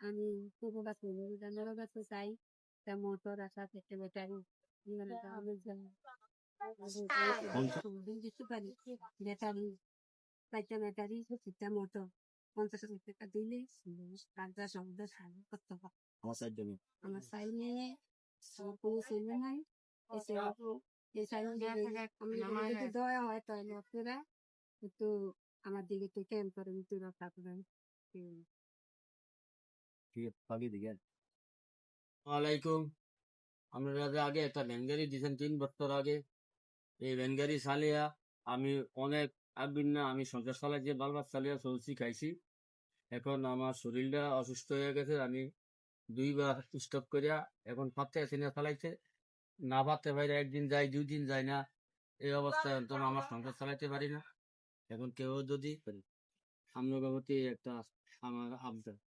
আমি পুরো গাছে জানালা গাছে চাই তা মোটর আসা থেকে ব্যাটারি দিতে পারি ব্যাটারি চারটা ব্যাটারি একটা মোটর 50,000 টাকা দিলে কাজটা সবটা সারা করতে পারবো। আমার সাইল নিয়ে কোনো ছেলে নাই এসে এই সাইল যদি দেওয়া হয় তাহলে আপনারা একটু আমার দিকে একটু ক্যাম্প করে একটু রক্ষা করেন। ওয়ালাইকুম। আপনারা যে আগে একটা ভ্যান গাড়ি দিয়েছেন 3 বছর আগে, এই ভ্যান গাড়ি চালিয়া আমি অনেক আমি সংসার চালাইছি, বাল বাচ্চা চালিয়া চলছি খাইছি। এখন আমার শরীরটা অসুস্থ হয়ে গেছে, আমি 2বার স্টপ করিয়া এখন পারতে আছি না চালাইতে, না পারতে পারি একদিন যাই 2 দিন যাই না, এই অবস্থায় অন্তত আমার সংসার চালাইতে পারি না। এখন কেউ যদি আপনার প্রতি একটা আমার আবদার